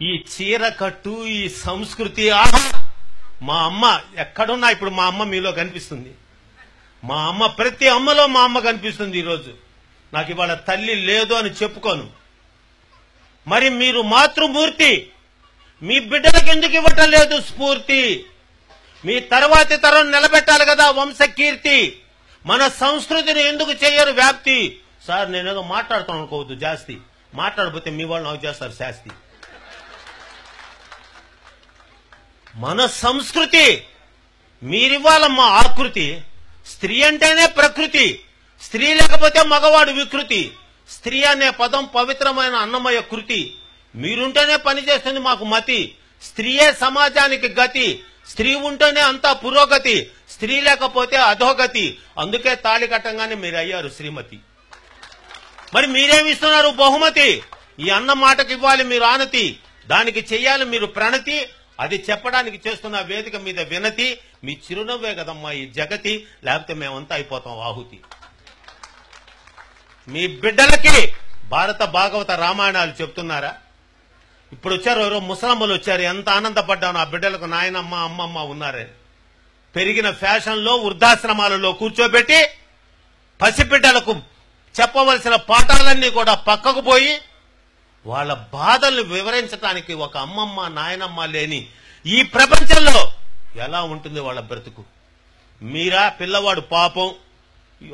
ఈ చీర కట్టు, ఈ సంస్కృతి, మా అమ్మ ఎక్కడున్నా ఇప్పుడు మా అమ్మ మీలో కనిపిస్తుంది. మా అమ్మ, ప్రతి అమ్మలో మా అమ్మ కనిపిస్తుంది. ఈరోజు నాకు ఇవాళ తల్లి లేదు అని చెప్పుకోను. మరి మీరు మాతృమూర్తి, మీ బిడ్డలకు ఎందుకు ఇవ్వటం లేదు స్ఫూర్తి? మీ తర్వాతి తరం నిలబెట్టాలి కదా వంశకీర్తి. మన సంస్కృతిని ఎందుకు చేయరు వ్యాప్తి? సార్ నేనేదో మాట్లాడుతాను అనుకోవద్దు, జాస్తి మాట్లాడబోతే మీ వాళ్ళు నాకు చేస్తారు శాస్తి. మన సంస్కృతి మీరివ్వాలమ్మా ఆకృతి. స్త్రీ అంటేనే ప్రకృతి, స్త్రీ లేకపోతే మగవాడు వికృతి. స్త్రీ అనే పదం పవిత్రమైన అన్నమయ కృతి. మీరుంటేనే పనిచేస్తుంది మాకు మతి. స్త్రీయే సమాజానికి గతి. స్త్రీ ఉంటేనే అంతా పురోగతి, స్త్రీ లేకపోతే అధోగతి. అందుకే తాళి కట్టంగానే మీరు అయ్యారు శ్రీమతి. మరి మీరేమిస్తున్నారు బహుమతి? ఈ అన్న మాటకి ఇవ్వాలి మీరు ఆనతి, దానికి చెయ్యాలి మీరు ప్రణతి. అది చెప్పడానికి చేస్తున్న వేదిక మీద వినతి. మీ చిరునవ్వే కదమ్మా ఈ జగతి, లేకపోతే మేమంతా అయిపోతాం ఆహుతి. మీ బిడ్డలకి భారత భాగవత రామాయణాలు చెప్తున్నారా? ఇప్పుడు వచ్చారు ఎవరో ముసలమ్మలు వచ్చారు, ఎంత ఆనందపడ్డాను. ఆ బిడ్డలకు నాయనమ్మ అమ్మమ్మ ఉన్నారే. పెరిగిన ఫ్యాషన్లో వృద్ధాశ్రమాలలో కూర్చోబెట్టి పసిబిడ్డలకు చెప్పవలసిన పాఠాలన్నీ కూడా పక్కకు పోయి వాళ్ళ బాధలు వివరించడానికి ఒక అమ్మమ్మ నాయనమ్మ లేని ఈ ప్రపంచంలో ఎలా ఉంటుంది వాళ్ళ బ్రతుకు? మీరా పిల్లవాడు పాపం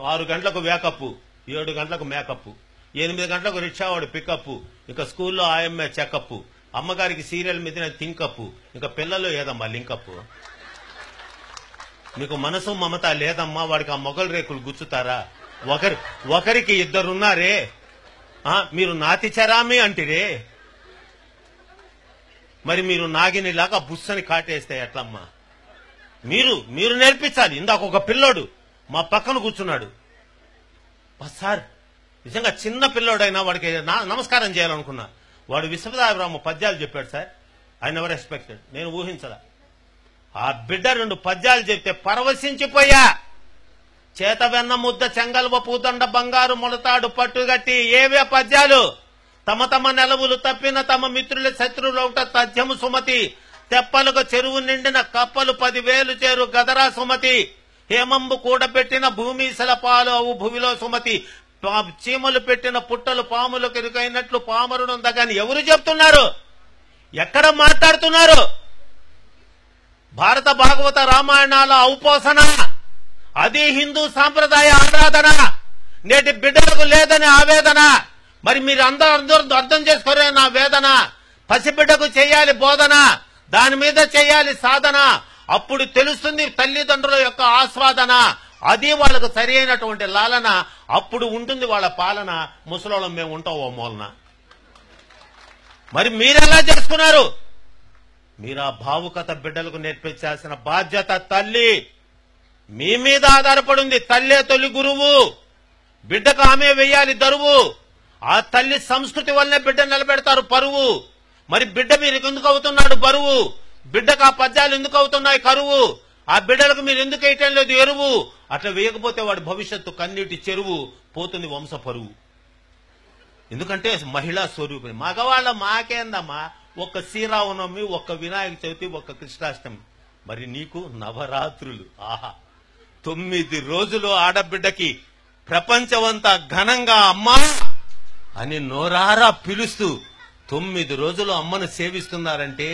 6 గంటలకు వేకప్, 7 గంటలకు మేకప్, 8 గంటలకు రిక్షావాడు పికప్, ఇంకా స్కూల్లో ఆయమ్మే చెకప్, అమ్మగారికి సీరియల్ మీద థింకప్, ఇంకా పిల్లలు ఏదమ్మా లింకప్. మీకు మనసు మమత లేదమ్మా, వాడికి ఆ మొగలు రేకులు గుచ్చుతారా? ఒకరికి 2 ఉన్నారే, మీరు నాతి చరామి అంటిరే. మరి మీరు నాగినిలాగా బుస్సని కాటేస్తే ఎట్లమ్మా? మీరు నేర్పించాలి. ఇందాక ఒక పిల్లోడు మా పక్కన కూర్చున్నాడు సార్, నిజంగా చిన్న పిల్లోడైనా వాడికి నమస్కారం చేయాలనుకున్నా. వాడు విశ్వనాథరామ పద్యాలు చెప్పాడు సార్. ఐ నెవర్ ఎక్స్పెక్టెడ్, నేను ఊహించలా. ఆ బిడ్డ 2 పద్యాలు చెప్తే పరవశించిపోయా. చేత వెన్న ముద్ద చెంగల్వ పూదండ బంగారు మొలతాడు పట్టుగట్టి ఏవే పద్యాలు. తమ తమ నెలవులు తప్పిన తమ మిత్రుల శత్రువులౌట తథ్యము సుమతి. తెప్పలకు చెరువు నిండిన కప్పలు 10,000 చేరు గదరా సుమతి. హేమంబు కూడబెట్టిన భూమీసల పాలు అవు భువిలో సుమతి. చీమలు పెట్టిన పుట్టలు పాములు కెరుకైనట్లు పామరునుందగాని ఎవరు చెప్తున్నారు? ఎక్కడ మాట్లాడుతున్నారు? భారత భాగవత రామాయణాల ఔపోసన అది హిందూ సాంప్రదాయ ఆరాధన. నేటి బిడ్డలకు లేదని ఆవేదన. మరి మీరు అందరూ అర్థం చేసుకోరే నా వేదన. పసిబిడ్డకు చేయాలి బోధన, దాని మీద చేయాలి సాధన. అప్పుడు తెలుస్తుంది తల్లిదండ్రుల యొక్క ఆస్వాదన. అది వాళ్ళకు సరి అయినటువంటి లాలన. అప్పుడు ఉంటుంది వాళ్ళ పాలన. ముసలోళ్ళం మేము ఉంటాం ఓ మూలన. మరి మీరెలా చేసుకున్నారు? మీరు ఆ భావుకత బిడ్డలకు నేర్పించాల్సిన బాధ్యత తల్లి మీ మీద ఆధారపడింది. తల్లే తొలి గురువు. బిడ్డకు ఆమె వెయ్యాలి దరువు. ఆ తల్లి సంస్కృతి వల్లనే బిడ్డ నిలబెడతారు పరువు. మరి బిడ్డ మీరు ఎందుకు అవుతున్నాడు బరువు? బిడ్డకు ఆ పద్యాలు ఎందుకు అవుతున్నాయి కరువు? ఆ బిడ్డలకు మీరు ఎందుకు వేయటం లేదు ఎరువు? అట్లా వేయకపోతే వాడి భవిష్యత్తు కన్నీటి చెరువు, పోతుంది వంశ పరువు. ఎందుకంటే మహిళా స్వరూపిణి. మగవాళ్ళ మాకేందమ్మా, ఒక్క శ్రీరామనవమి, ఒక్క వినాయక చవితి, ఒక్క కృష్ణాష్టమి. మరి నీకు నవరాత్రులు. ఆహా, 9 రోజులు ఆడబిడ్డకి ప్రపంచమంతా ఘనంగా అమ్మా అని నోరారా పిలుస్తూ 9 రోజులు అమ్మను సేవిస్తున్నారంటే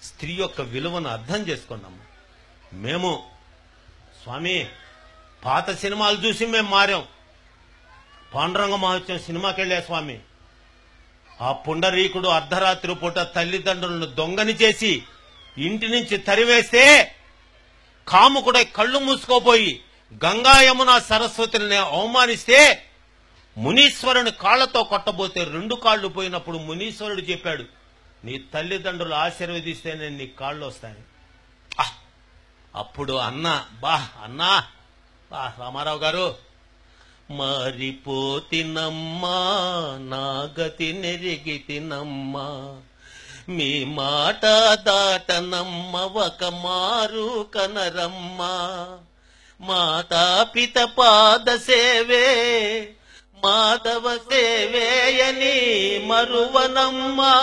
స్త్రీ యొక్క విలువను అర్థం చేసుకున్నాము. మేము స్వామి పాత సినిమాలు చూసి మేము మారాం. పాండురంగ మహోత్సవం సినిమాకి వెళ్ళే స్వామి. ఆ పుండరీకుడు అర్ధరాత్రి పూట తల్లిదండ్రులను దొంగని చేసి ఇంటి నుంచి తరివేస్తే కాముకుడై కళ్ళు మూసుకోపోయి గంగా యమున సరస్వతిని అవమానిస్తే మునీశ్వరుని కాళ్లతో కొట్టబోతే 2 కాళ్లు పోయినప్పుడు మునీశ్వరుడు చెప్పాడు, నీ తల్లిదండ్రులు ఆశీర్వదిస్తేనే నీ కాళ్ళు వస్తాయి. అప్పుడు అన్నా రామారావు గారు, మారిపోతినమ్మా నా గతి నెరిగితినమ్మా, మీ మాట దాటనమ్మ ఒక మారు కనరమ్మా, మాతా పిత పాద సేవే మాధవ సేవేయని మరువనమ్మా,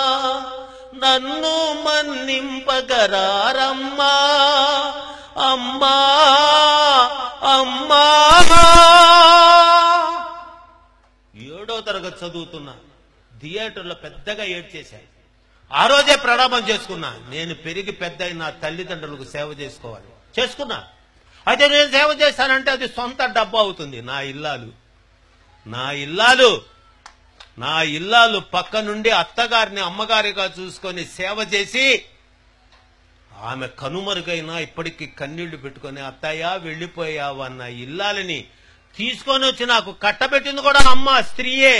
నన్ను మన్నింపగరారమ్మా అమ్మా అమ్మా. 7వ తరగతి చదువుతున్నా, థియేటర్లో పెద్దగా ఏడ్చేశాను. ఆ రోజే ప్రణామం చేసుకున్నా, నేను పెరిగి పెద్ద నా తల్లిదండ్రులకు సేవ చేసుకున్నా. అయితే నేను సేవ చేశానంటే అది సొంత డబ్బా అవుతుంది. నా ఇల్లాలు పక్క నుండి అత్తగారిని అమ్మగారిగా చూసుకొని సేవ చేసి ఆమె కనుమరుగైనా ఇప్పటికీ కన్నీళ్లు పెట్టుకుని అత్తయ్య వెళ్ళిపోయావన్న ఇల్లాలని తీసుకొని వచ్చి నాకు కట్టబెట్టింది కూడా అమ్మ, స్త్రీయే.